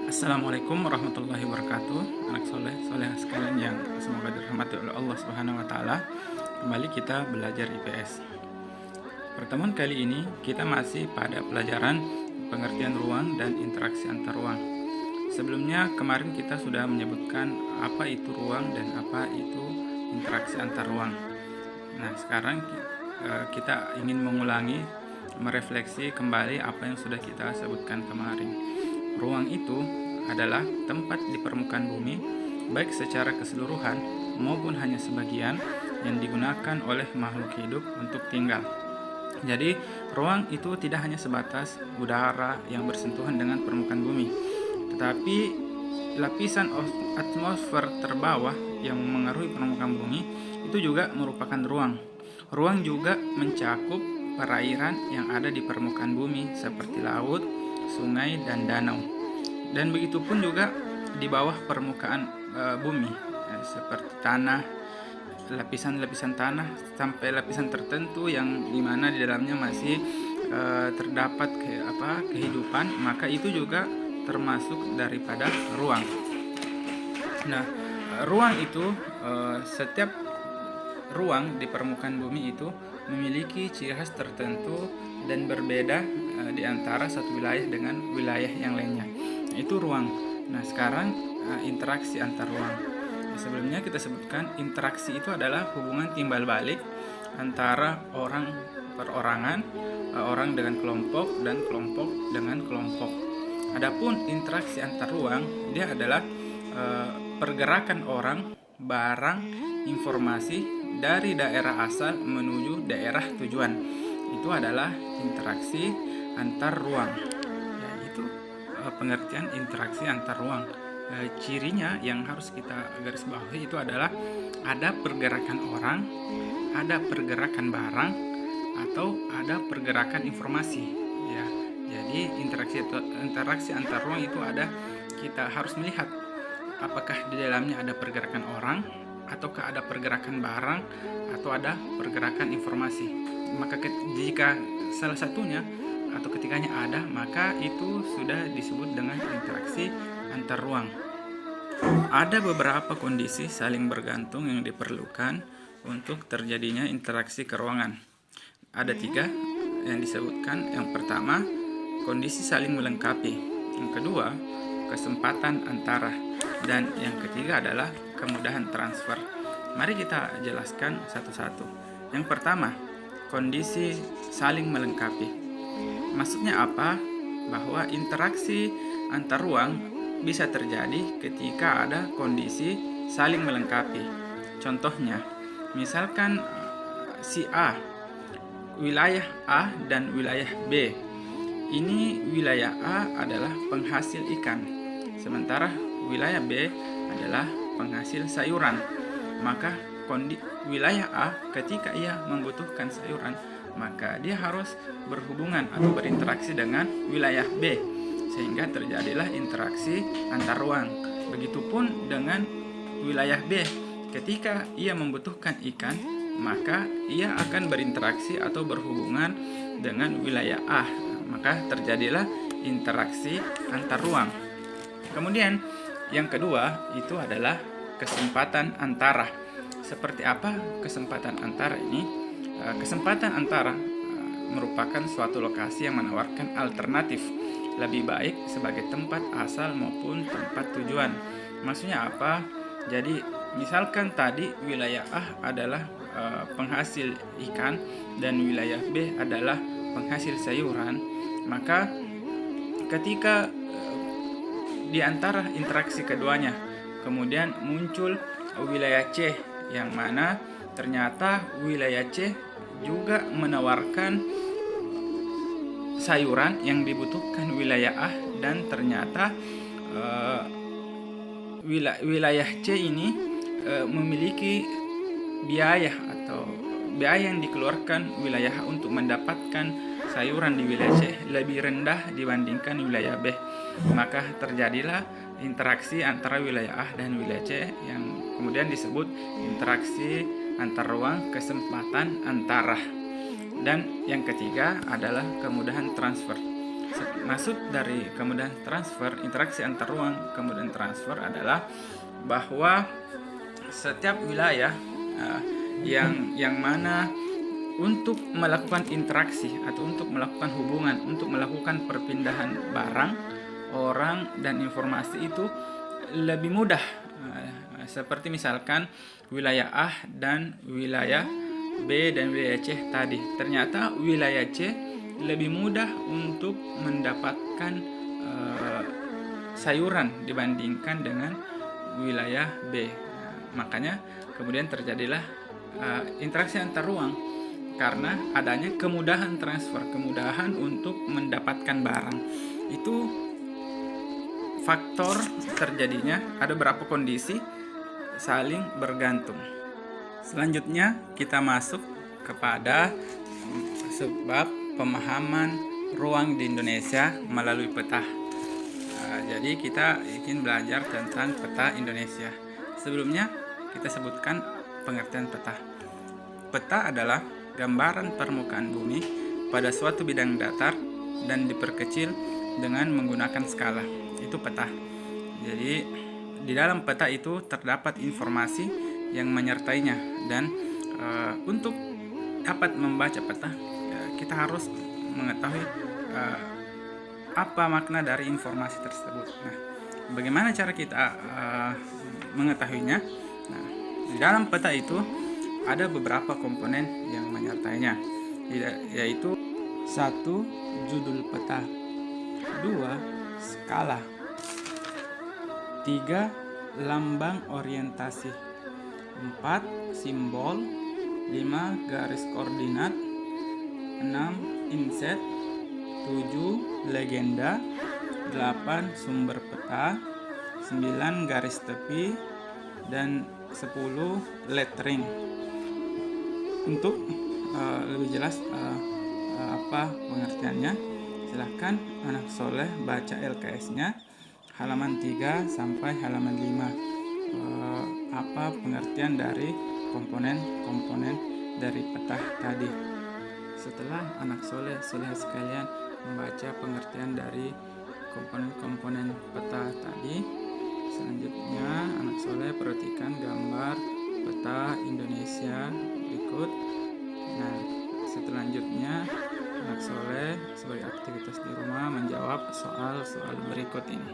Assalamualaikum warahmatullahi wabarakatuh. Anak soleh sekalian yang semoga dirahmati oleh Allah Subhanahu wa taala. Kembali kita belajar IPS. Pertemuan kali ini kita masih pada pelajaran pengertian ruang dan interaksi antar ruang. Sebelumnya kemarin kita sudah menyebutkan apa itu ruang dan apa itu interaksi antar ruang. Nah, sekarang kita ingin mengulangi, merefleksi kembali apa yang sudah kita sebutkan kemarin. Ruang itu adalah tempat di permukaan bumi, baik secara keseluruhan maupun hanya sebagian, yang digunakan oleh makhluk hidup untuk tinggal. Jadi, ruang itu tidak hanya sebatas udara yang bersentuhan dengan permukaan bumi, tetapi lapisan atmosfer terbawah yang mengaruhi permukaan bumi itu juga merupakan ruang. Ruang juga mencakup perairan yang ada di permukaan bumi seperti laut, sungai, dan danau. Dan begitu pun juga di bawah permukaan bumi, seperti tanah, lapisan-lapisan tanah sampai lapisan tertentu yang dimana di dalamnya masih terdapat kehidupan, maka itu juga termasuk daripada ruang. Nah, ruang itu setiap ruang di permukaan bumi itu memiliki ciri khas tertentu dan berbeda di antara satu wilayah dengan wilayah yang lainnya. Itu ruang. Nah, sekarang interaksi antar ruang. Sebelumnya kita sebutkan interaksi itu adalah hubungan timbal balik antara orang perorangan, orang dengan kelompok, dan kelompok dengan kelompok. Adapun interaksi antar ruang, dia adalah pergerakan orang, barang, informasi dari daerah asal menuju daerah tujuan. Itu adalah interaksi antar ruang. Ya, itu pengertian interaksi antar ruang. Cirinya yang harus kita garis bawahi itu adalah ada pergerakan orang, ada pergerakan barang, atau ada pergerakan informasi. Ya, jadi interaksi antar ruang itu kita harus melihat apakah di dalamnya ada pergerakan orang, ataukah ada pergerakan barang, atau ada pergerakan informasi. Maka jika salah satunya atau ketiganya ada, maka itu sudah disebut dengan interaksi antar ruang. Ada beberapa kondisi saling bergantung yang diperlukan untuk terjadinya interaksi keruangan. Ada 3 yang disebutkan. Yang pertama, kondisi saling melengkapi. Yang kedua, kesempatan antara. Dan yang ketiga adalah kemudahan transfer. Mari kita jelaskan satu-satu. Yang pertama, kondisi saling melengkapi. Maksudnya apa? Bahwa interaksi antar ruang bisa terjadi ketika ada kondisi saling melengkapi. Contohnya, misalkan si A, wilayah A dan wilayah B. Ini wilayah A adalah penghasil ikan, sementara wilayah B adalah penghasil sayuran. Maka wilayah A ketika ia membutuhkan sayuran, maka dia harus berhubungan atau berinteraksi dengan wilayah B, sehingga terjadilah interaksi antar ruang. Begitupun dengan wilayah B, ketika ia membutuhkan ikan, maka ia akan berinteraksi atau berhubungan dengan wilayah A, maka terjadilah interaksi antar ruang. Kemudian yang kedua itu adalah kesempatan antara. Seperti apa kesempatan antara ini? Kesempatan antara merupakan suatu lokasi yang menawarkan alternatif lebih baik sebagai tempat asal maupun tempat tujuan. Maksudnya apa? Jadi misalkan tadi wilayah A adalah penghasil ikan dan wilayah B adalah penghasil sayuran, maka ketika di antara interaksi keduanya kemudian muncul wilayah C, yang mana ternyata wilayah C juga menawarkan sayuran yang dibutuhkan wilayah A, dan ternyata wilayah C ini memiliki biaya yang dikeluarkan wilayah A untuk mendapatkan sayuran di wilayah C lebih rendah dibandingkan wilayah B. Maka terjadilah interaksi antara wilayah A dan wilayah C yang kemudian disebut interaksi antar ruang, kesempatan antara. Dan yang ketiga adalah kemudahan transfer. Maksud dari kemudahan transfer, interaksi antar ruang kemudahan transfer adalah bahwa setiap wilayah yang mana untuk melakukan interaksi atau untuk melakukan hubungan, untuk melakukan perpindahan barang, orang, dan informasi itu lebih mudah. Seperti misalkan wilayah A dan wilayah B dan wilayah C tadi. Ternyata wilayah C lebih mudah untuk mendapatkan sayuran dibandingkan dengan wilayah B. Makanya kemudian terjadilah interaksi antar ruang karena adanya kemudahan transfer, kemudahan untuk mendapatkan barang. Itu faktor terjadinya ada beberapa kondisi saling bergantung. Selanjutnya kita masuk kepada sebab pemahaman ruang di Indonesia melalui peta. Jadi kita ingin belajar tentang peta Indonesia. Sebelumnya kita sebutkan pengertian peta. Peta adalah gambaran permukaan bumi pada suatu bidang datar dan diperkecil dengan menggunakan skala. Itu peta. Jadi di dalam peta itu terdapat informasi yang menyertainya, dan untuk dapat membaca peta kita harus mengetahui apa makna dari informasi tersebut. Nah, bagaimana cara kita mengetahuinya? Nah, di dalam peta itu ada beberapa komponen yang menyertainya, yaitu 1. Judul peta, 2. Skala, 3. Lambang orientasi, 4. Simbol, 5. Garis koordinat, 6. Inset, 7. Legenda, 8. Sumber peta, 9. Garis tepi, dan 10. Lettering. Untuk lebih jelas apa pengertiannya, silahkan anak soleh baca LKS-nya halaman 3 sampai halaman 5. Apa pengertian dari komponen-komponen dari peta tadi. Setelah anak soleh sekalian membaca pengertian dari komponen-komponen peta tadi, selanjutnya anak soleh perhatikan gambar peta Indonesia berikut. Nah, selanjutnya anak soleh sebagai aktivitas di rumah menjawab soal-soal berikut ini.